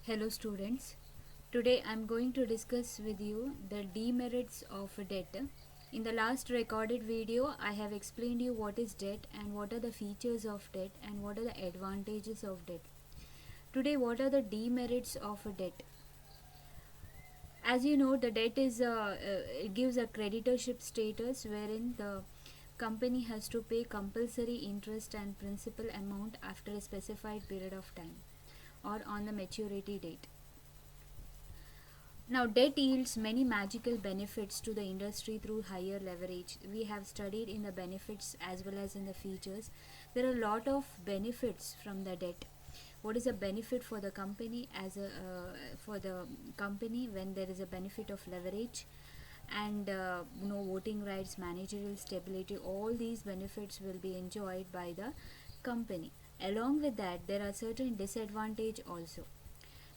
Hello students. Today I am going to discuss with you the demerits of debt. In the last recorded video I have explained you what is debt and what are the features of debt and what are the advantages of debt. Today what are the demerits of a debt? As you know, the debt is it gives a creditorship status wherein the company has to pay compulsory interest and principal amount after a specified period of time or on the maturity date. Now, debt yields many magical benefits to the industry through higher leverage. We have studied in the benefits as well as in the features. There are a lot of benefits from the debt. What is a benefit for the company for the company when there is a benefit of leverage and voting rights, managerial stability? All these benefits will be enjoyed by the company. Along with that, there are certain disadvantages also.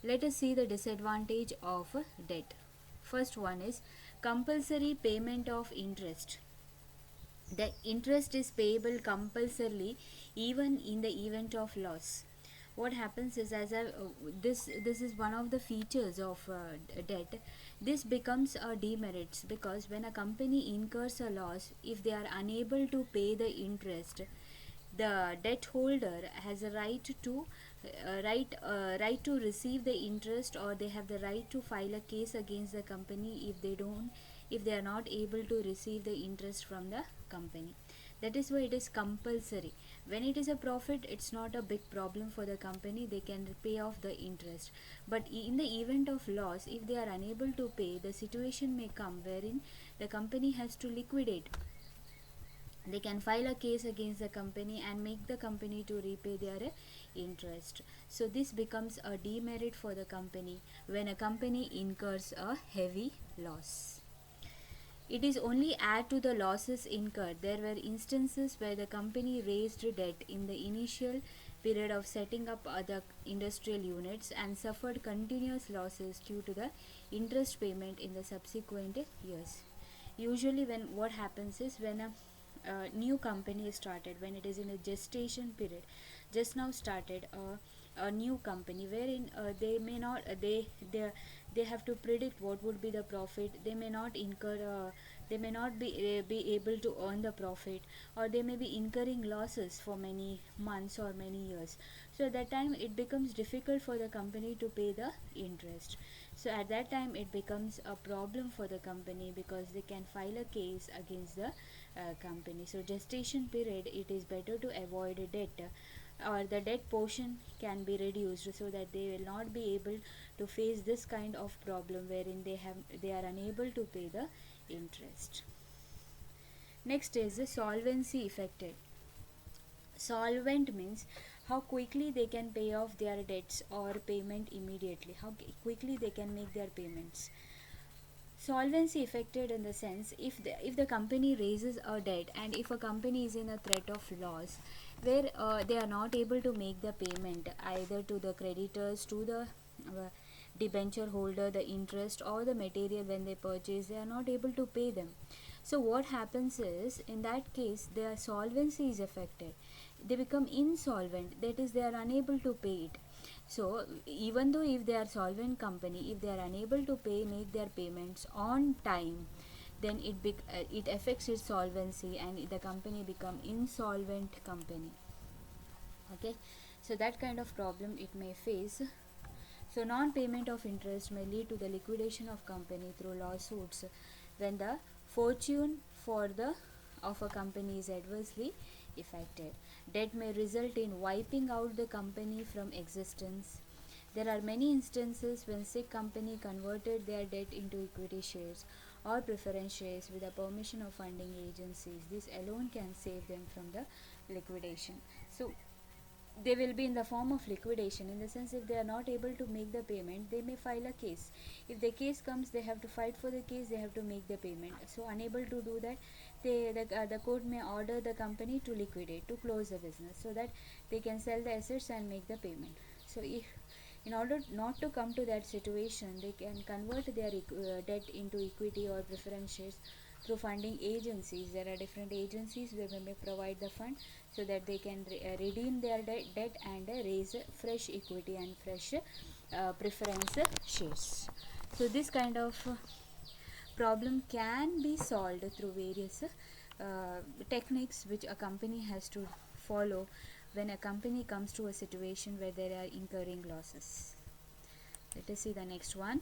Let us see the disadvantage of debt. First one is compulsory payment of interest. The interest is payable compulsorily even in the event of loss. What happens is, this is one of the features of debt. This becomes a demerits because when a company incurs a loss, if they are unable to pay the interest, the debt holder has a right to receive the interest, or they have the right to file a case against the company if they are not able to receive the interest from the company. That is why it is compulsory. When it is a profit, it's not a big problem for the company, they can pay off the interest. But in the event of loss, if they are unable to pay, the situation may come wherein the company has to liquidate. They can file a case against the company and make the company to repay their interest. So this becomes a demerit for the company when a company incurs a heavy loss. It is only add to the losses incurred. There were instances where the company raised debt in the initial period of setting up other industrial units and suffered continuous losses due to the interest payment in the subsequent years. Usually what happens is when a new company is started, when it is in a gestation period, just now started a new company wherein they may not they have to predict what would be the profit. They may not be able to earn the profit, or they may be incurring losses for many months or many years. So at that time it becomes difficult for the company to pay the interest. So at that time it becomes a problem for the company because they can file a case against the company. So gestation period, it is better to avoid a debt, or the debt portion can be reduced so that they will not be able to face this kind of problem wherein they are unable to pay the interest. Next is the solvency affected. Solvent means how quickly they can pay off their debts or payment immediately, how quickly they can make their payments. Solvency affected in the sense, if the company raises a debt and if a company is in a threat of loss where they are not able to make the payment either to the creditors, to the debenture holder, the interest or the material when they purchase, they are not able to pay them. So what happens is, in that case their solvency is affected. They become insolvent, that is, they are unable to pay it. So even though if they are solvent company, if they are unable to make their payments on time, then it affects its solvency and the company become insolvent company. Okay, so that kind of problem it may face. So non-payment of interest may lead to the liquidation of company through lawsuits when the fortune of a company is adversely affected. Debt may result in wiping out the company from existence. There are many instances when sick company converted their debt into equity shares or preference shares with the permission of funding agencies. This alone can save them from the liquidation. So they will be in the form of liquidation, in the sense, if they are not able to make the payment, they may file a case. If the case comes, they have to fight for the case, they have to make the payment. So unable to do that, the court may order the company to liquidate, to close the business, so that they can sell the assets and make the payment. So if in order not to come to that situation, they can convert their debt into equity or preference shares through funding agencies. There are different agencies where we may provide the fund so that they can redeem their debt and raise fresh equity and fresh preference shares. So this kind of problem can be solved through various techniques which a company has to follow when a company comes to a situation where they are incurring losses. Let us see the next one.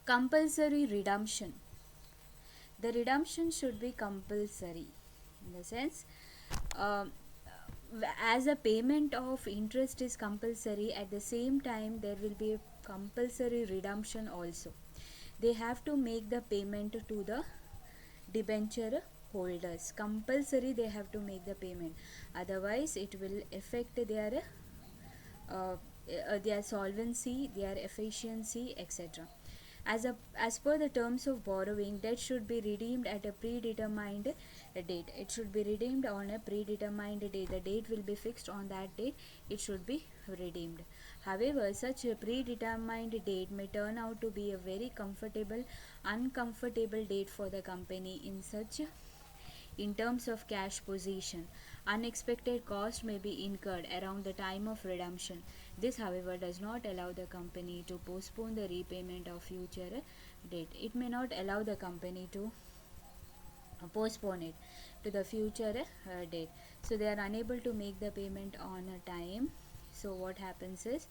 Compulsory redemption. The redemption should be compulsory in the sense, um, as a payment of interest is compulsory, at the same time there will be a compulsory redemption also. They have to make the payment to the debenture holders. Compulsory they have to make the payment, otherwise it will affect uh, their solvency, their efficiency, etc. As per the terms of borrowing, debt should be redeemed at a predetermined date. It should be redeemed on a predetermined date. The date will be fixed on that date. It should be redeemed. However, such a predetermined date may turn out to be a very uncomfortable date for the company in terms of cash position. Unexpected cost may be incurred around the time of redemption. This, however, does not allow the company to postpone the repayment of future debt. It may not allow the company to postpone it to the future date. So they are unable to make the payment on a time. So what happens is,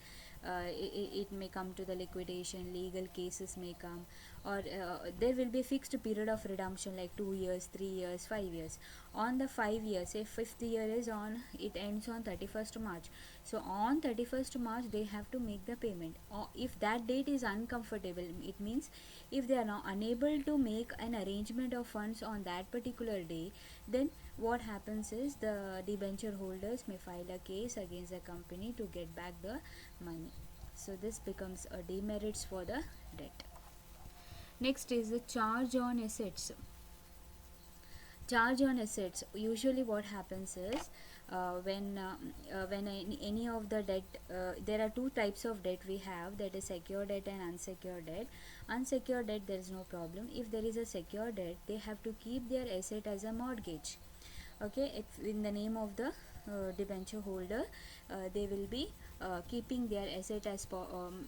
it may come to the liquidation, legal cases may come, or there will be a fixed period of redemption like 2 years, 3 years, 5 years. On the 5 years, if fifth year is on, it ends on 31st March. So on 31st March they have to make the payment. Or if that date is uncomfortable, it means if they are not unable to make an arrangement of funds on that particular day, then what happens is the debenture holders may file a case against the company to get back the money. So this becomes a demerits for the debt. Next is the charge on assets. Charge on assets, usually what happens is, when any of the debt, there are two types of debt we have, that is secured debt and unsecured debt. Unsecured debt, there is no problem. If there is a secured debt, they have to keep their asset as a mortgage. Okay, it's in the name of the debenture holder, they will be keeping their asset as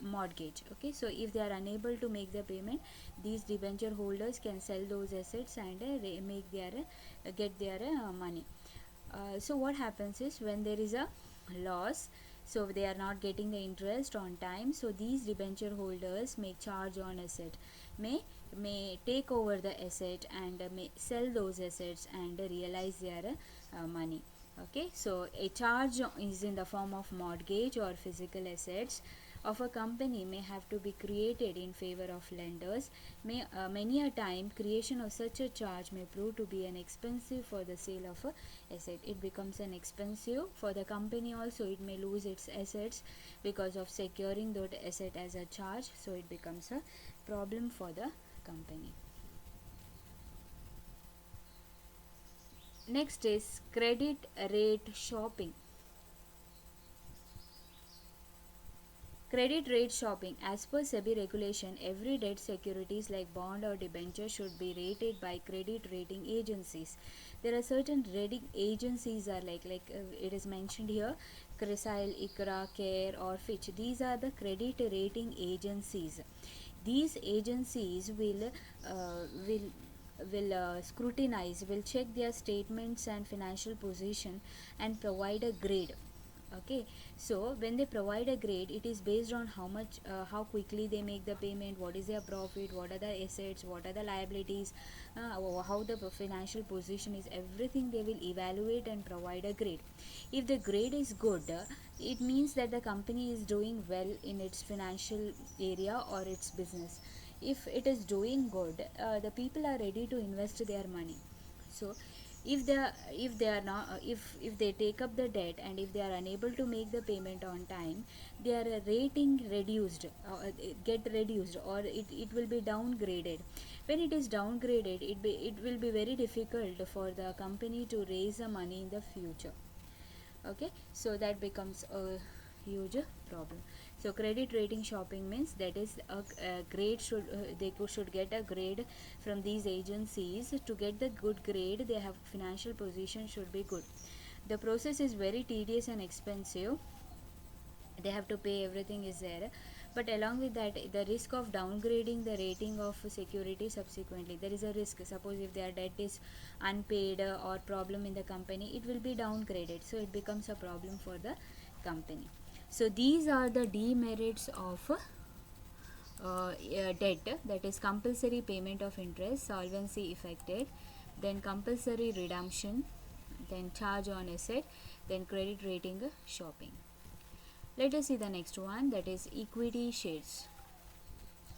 mortgage. Okay, so if they are unable to make the payment, these debenture holders can sell those assets and make their get their money. So what happens is, when there is a loss, so they are not getting the interest on time, so these debenture holders may charge on asset, may take over the asset and may sell those assets and realize their money. Okay, so a charge is in the form of mortgage or physical assets of a company may have to be created in favor of lenders. Many a time creation of such a charge may prove to be an expensive for the sale of a asset. It becomes an expensive for the company also. It may lose its assets because of securing that asset as a charge, so it becomes a problem for the company. Next is credit rate shopping. Credit rate shopping. As per SEBI regulation, every debt securities like bond or debenture should be rated by credit rating agencies. There are certain rating agencies are it is mentioned here, CRISIL, ICRA, CARE or Fitch. These are the credit rating agencies. These agencies will scrutinize, will check their statements and financial position and provide a grade. Okay, so when they provide a grade, it is based on how quickly they make the payment, what is their profit, what are the assets, what are the liabilities, how the financial position is, everything they will evaluate and provide a grade. If the grade is good, it means that the company is doing well in its financial area or its business. If it is doing good, the people are ready to invest their money. So if they take up the debt and if they are unable to make the payment on time, their rating reduced, get reduced, or it will be downgraded. When it is downgraded, it will be very difficult for the company to raise the money in the future. Okay, so that becomes a huge problem. So credit rating shopping means that is a grade should should get a grade from these agencies. To get the good grade, they have financial position should be good. The process is very tedious and expensive. They have to pay, everything is there, but along with that, the risk of downgrading the rating of security subsequently, there is a risk. Suppose if their debt is unpaid or problem in the company, it will be downgraded, so it becomes a problem for the company. So these are the demerits of debt, that is compulsory payment of interest, solvency affected, then compulsory redemption, then charge on asset, then credit rating shopping. Let us see the next one, that is equity shares.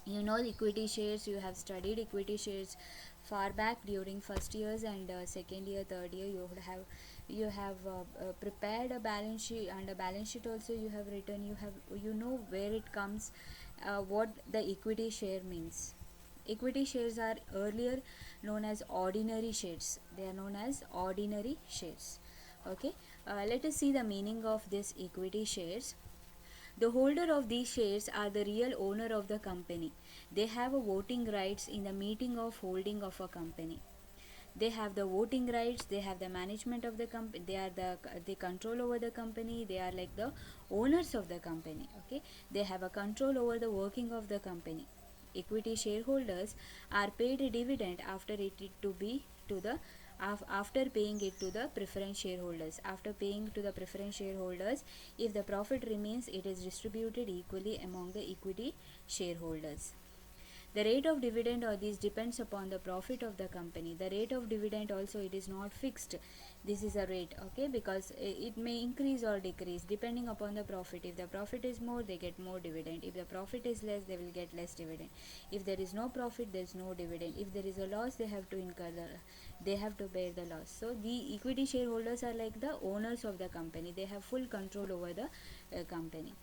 You know equity shares, you have studied equity shares far back during first years and second year, third year. You have prepared a balance sheet, and a balance sheet also you have written. You know where it comes, what the equity share means. Equity shares are earlier known as ordinary shares. They are known as ordinary shares. Okay, let us see the meaning of this equity shares. The holder of these shares are the real owner of the company. They have a voting rights in the meeting of holding of a company. They have the voting rights, they have the management of the company, they control over the company, they are like the owners of the company. Okay, they have a control over the working of the company. Equity shareholders are paid a dividend after it to be to the after paying it to the preference shareholders. After paying to the preference shareholders, if the profit remains, it is distributed equally among the equity shareholders. The rate of dividend or this depends upon the profit of the company. The rate of dividend also, it is not fixed. This is a rate, okay, because it may increase or decrease depending upon the profit. If the profit is more, they get more dividend. If the profit is less, they will get less dividend. If there is no profit, there is no dividend. If there is a loss, they have to they have to bear the loss. So the equity shareholders are like the owners of the company. They have full control over the company.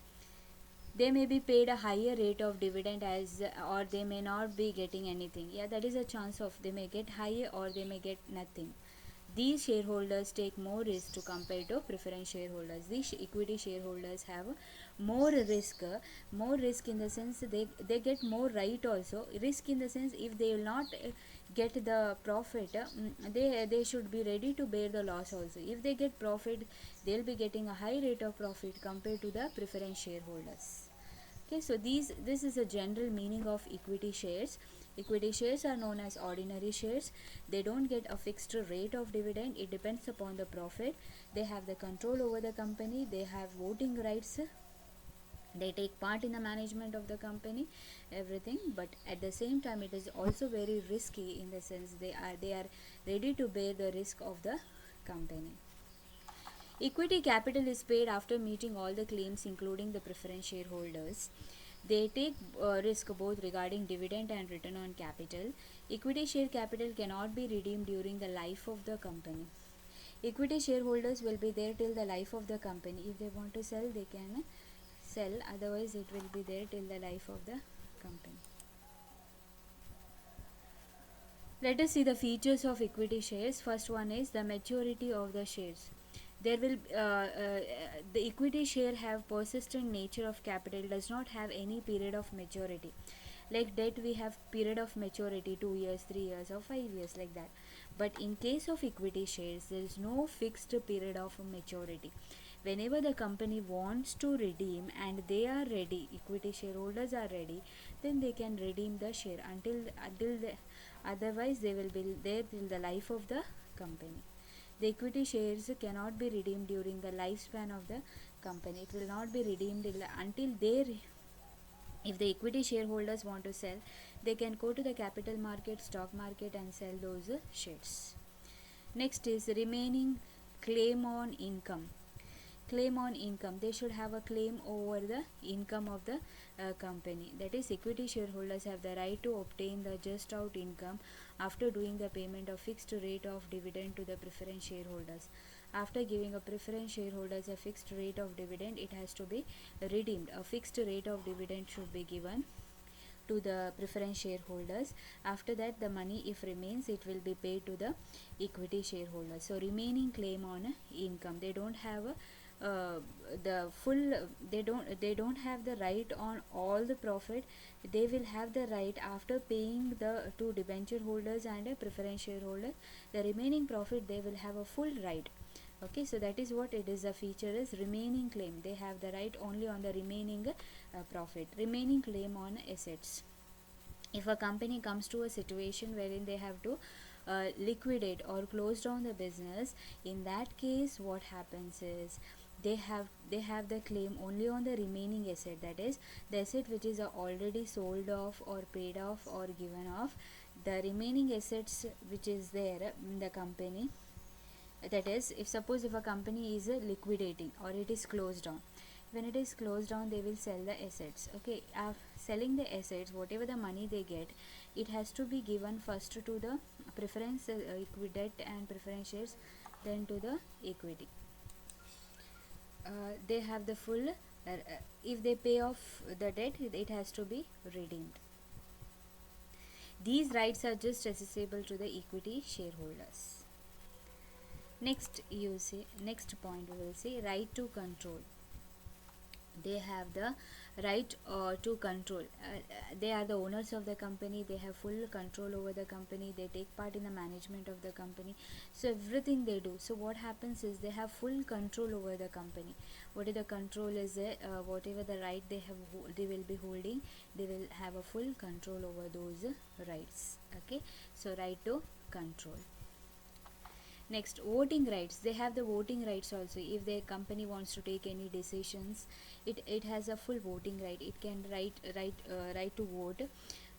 They may be paid a higher rate of dividend as, or they may not be getting anything. Yeah, that is a chance of, they may get higher or they may get nothing. These shareholders take more risk to compare to preference shareholders. These equity shareholders have more risk in the sense they get more right also. Risk in the sense, if they will not get the profit, they should be ready to bear the loss also. If they get profit, they'll be getting a high rate of profit compared to the preference shareholders. Okay, so this is a general meaning of equity shares. Equity shares are known as ordinary shares. They don't get a fixed rate of dividend, it depends upon the profit. They have the control over the company, they have voting rights, they take part in the management of the company, everything. But at the same time, it is also very risky in the sense they are ready to bear the risk of the company. Equity capital is paid after meeting all the claims, including the preference shareholders. They take risk both regarding dividend and return on capital. Equity share capital cannot be redeemed during the life of the company. Equity shareholders will be there till the life of the company. If they want to sell, they can sell, otherwise it will be there till the life of the company. Let us see the features of equity shares. First one is the maturity of the shares. There will the equity share have persistent nature of capital, does not have any period of maturity. Like debt, we have period of maturity 2 years, 3 years, or 5 years, like that. But in case of equity shares, there is no fixed period of maturity. Whenever the company wants to redeem and they are ready, equity shareholders are ready, then they can redeem the share. Until the, otherwise they will be there till the life of the company. The equity shares cannot be redeemed during the lifespan of the company. It will not be redeemed until they, if the equity shareholders want to sell, they can go to the capital market, stock market, and sell those shares. Next is remaining claim on income. Claim on income, they should have a claim over the income of the company. That is, equity shareholders have the right to obtain the just out income after doing the payment of fixed rate of dividend to the preference shareholders. After giving a preference shareholders a fixed rate of dividend, it has to be redeemed. A fixed rate of dividend should be given to the preference shareholders. After that, the money, if remains, it will be paid to the equity shareholders. So remaining claim on income, they don't have uh, the full, they don't have the right on all the profit. They will have the right after paying the two debenture holders and a preference shareholder. The remaining profit they will have a full right. Okay, so that is what it is. A feature is remaining claim. They have the right only on the remaining profit, remaining claim on assets. If a company comes to a situation wherein they have to liquidate or close down the business, in that case what happens is they have the claim only on the remaining asset, that is the asset which is already sold off or paid off or given off. The remaining assets which is there in the company, that is, if suppose if a company is liquidating or it is closed down, when it is closed down they will sell the assets. Okay, selling the assets, whatever the money they get, it has to be given first to the preference debt and preference shares, then to the equity. They have the full if they pay off the debt, it has to be redeemed. These rights are just accessible to the equity shareholders. Next point we will see right to control. They have the right to control. They are the owners of the company. They have full control over the company. They take part in the management of the company. So everything they do, so what happens is they have full control over the company. What is the control is whatever the right they have, they will be holding, they will have a full control over those rights. Okay, so right to control. Next, voting rights. They have the voting rights also. If the company wants to take any decisions, it has a full voting right. It can right to vote.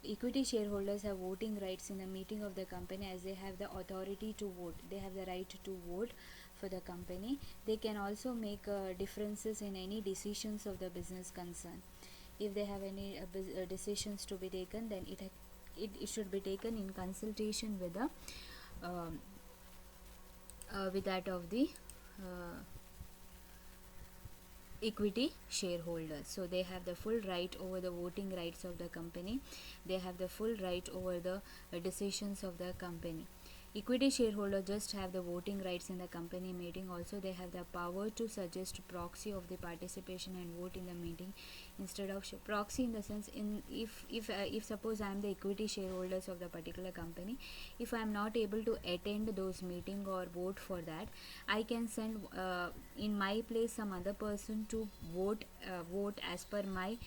Equity shareholders have voting rights in the meeting of the company, as they have the authority to vote. They have the right to vote for the company. They can also make differences in any decisions of the business concern. If they have any decisions to be taken, then it should be taken in consultation with the um, with that of the uh, equity shareholders. So they have the full right over the voting rights of the company. They have the full right over the decisions of the company. Equity shareholders just have the voting rights in the company meeting. Also, they have the power to suggest proxy of the participation and vote in the meeting instead of proxy, in the sense, in if suppose I am the equity shareholders of the particular company, if I am not able to attend those meeting or vote for that, I can send in my place some other person to vote as per my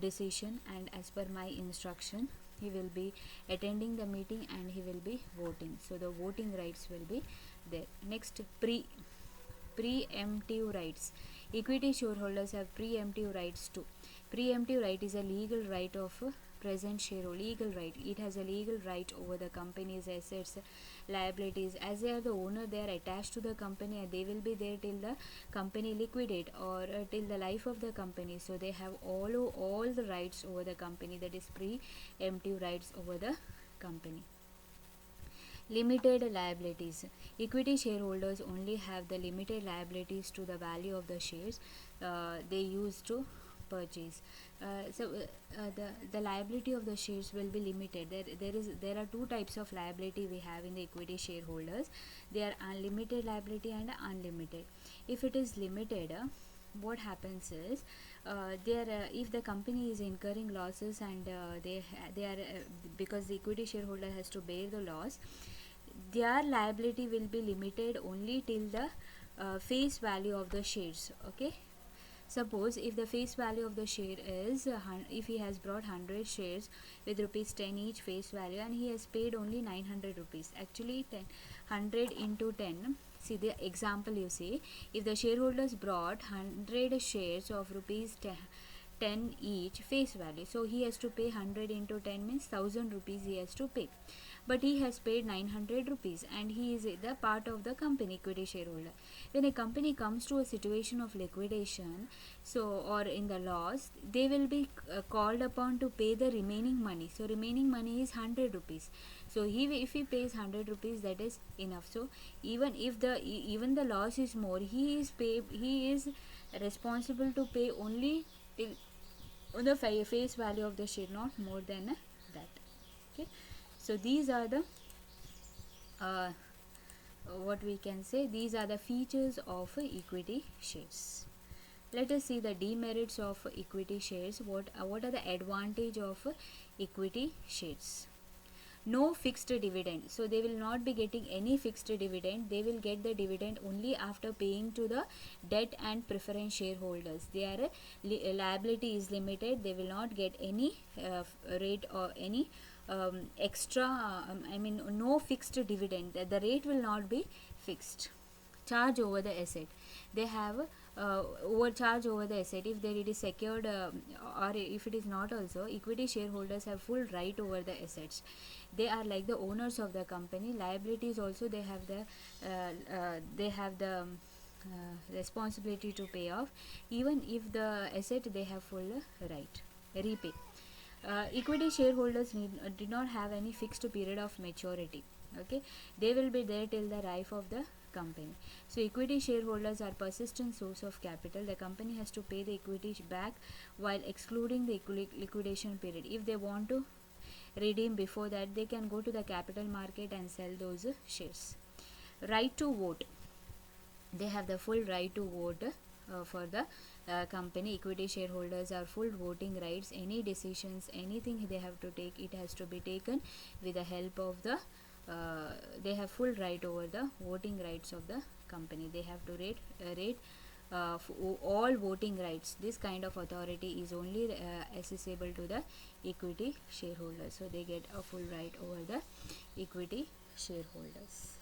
decision and as per my instruction. He will be attending the meeting and he will be voting. So the voting rights will be there. Next, preemptive rights. Equity shareholders have preemptive rights too. Preemptive right is a legal right of present shareholder. Legal right. It has a legal right over the company's assets, liabilities. As they are the owner, they are attached to the company and they will be there till the company liquidate or till the life of the company. So they have all the rights over the company. That is preemptive rights over the company. Limited liabilities. Equity shareholders only have the limited liabilities to the value of the shares they use to purchase. The liability of the shares will be limited. There are two types of liability we have in the equity shareholders. They are unlimited liability and unlimited. If it is limited, what happens is if the company is incurring losses and they are because the equity shareholder has to bear the loss, their liability will be limited only till the face value of the shares. Okay, suppose if the face value of the share is if he has brought 100 shares with rupees 10 each face value and he has paid only 900 rupees, actually 100 into 10. See the example, you see, if the shareholders brought 100 shares of rupees 10 each face value, so he has to pay 100 into 10 means 1000 rupees he has to pay, but he has paid 900 rupees and he is the part of the company, equity shareholder. When a company comes to a situation of liquidation, so or in the loss, they will be called upon to pay the remaining money. So remaining money is 100 rupees. So if he pays 100 rupees, that is enough. So even if even the loss is more, he is responsible to pay only till on the face value of the share, not more than that. Okay, so these are the uh, what we can say, these are the features of equity shares. Let us see the demerits of equity shares. What are the advantage of equity shares? No fixed dividend, so they will not be getting any fixed dividend. They will get the dividend only after paying to the debt and preference shareholders. Their liability is limited. They will not get any rate or any extra, no fixed dividend. The rate will not be fixed. Charge over the asset, they have overcharge over the asset if there it is secured, or if it is not also. Equity shareholders have full right over the assets. They are like the owners of the company. Liabilities also, they have the responsibility to pay off. Even if the asset, they have full right repay. Equity shareholders did not have any fixed period of maturity. Okay, they will be there till the life of the company. So equity shareholders are persistent source of capital. The company has to pay the equity back while excluding the liquidation period. If they want to redeem before that, they can go to the capital market and sell those shares. Right to vote, they have the full right to vote for the company. Equity shareholders are full voting rights. Any decisions, anything they have to take, it has to be taken with the help of the they have full right over the voting rights of the company. They have to rate all voting rights. This kind of authority is only accessible to the equity shareholders. So they get a full right over the equity shareholders.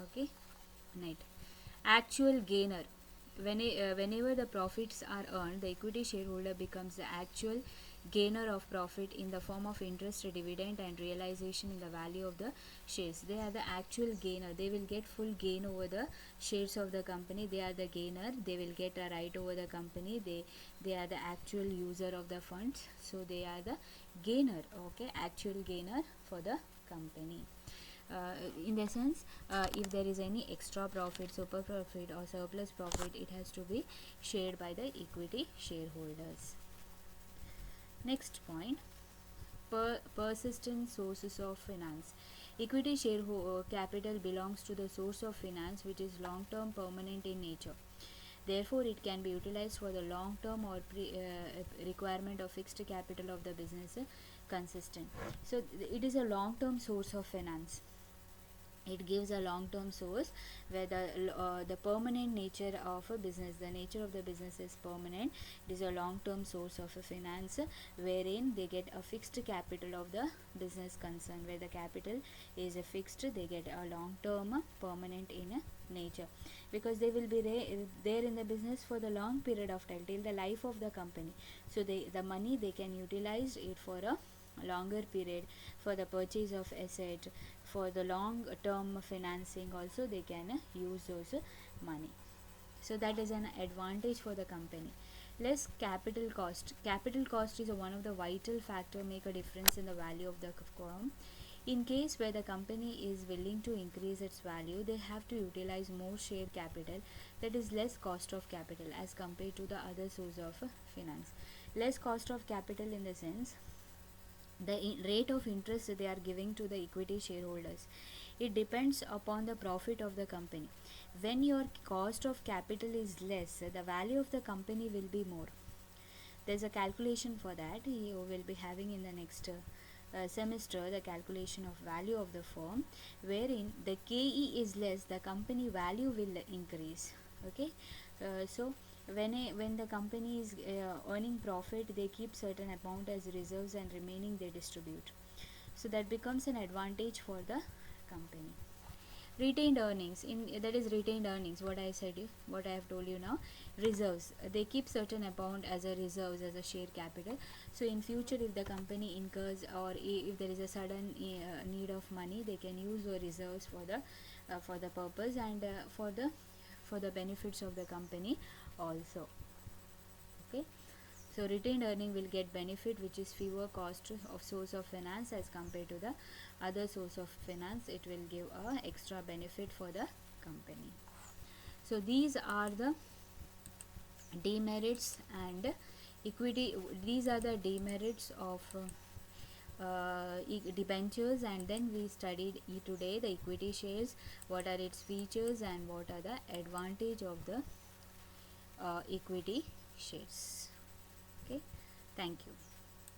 Okay, right. Actual gainer, whenever the profits are earned, the equity shareholder becomes the actual gainer of profit in the form of interest, dividend, and realization in the value of the shares. They are the actual gainer. They will get full gain over the shares of the company. They are the gainer. They will get a right over the company. They are the actual user of the funds, so they are the gainer. Okay, actual gainer for the company. In the sense, if there is any extra profit, super profit, or surplus profit, it has to be shared by the equity shareholders. Next point, persistent sources of finance. Equity share capital belongs to the source of finance which is long term, permanent in nature. Therefore, it can be utilized for the long term or requirement of fixed capital of the business consistent. So it is a long term source of finance. It gives a long term source where the permanent nature of a business, the nature of the business is permanent. It is a long term source of a finance wherein they get a fixed capital of the business concern. Where the capital is a fixed, they get a long term, permanent in nature, because they will be there in the business for the long period of time till the life of the company. So the money they can utilize it for a longer period, for the purchase of asset, for the long term financing also they can use those money. So that is an advantage for the company. Less capital cost. Capital cost is one of the vital factor make a difference in the value of the firm. In case where the company is willing to increase its value, they have to utilize more share capital, that is less cost of capital as compared to the other source of finance. Less cost of capital in the sense, the rate of interest they are giving to the equity shareholders, it depends upon the profit of the company. When your cost of capital is less, the value of the company will be more. There's a calculation for that. You will be having in the next semester the calculation of value of the firm, wherein the KE is less, the company value will increase. Okay, so when the company is earning profit, they keep certain amount as reserves and remaining they distribute. So that becomes an advantage for the company. Retained earnings, in that is retained earnings, what I said you, what I have told you now. Reserves, they keep certain amount as a reserves, as a share capital. So in future if the company incurs or if there is a sudden need of money, they can use the reserves for the purpose and for the benefits of the company also. Okay, so retained earning will get benefit which is fewer cost of source of finance as compared to the other source of finance. It will give a extra benefit for the company. So these are the demerits and equity. These are the demerits of debentures, and then we studied today the equity shares, what are its features and what are the advantage of the equity shares. Okay, thank you.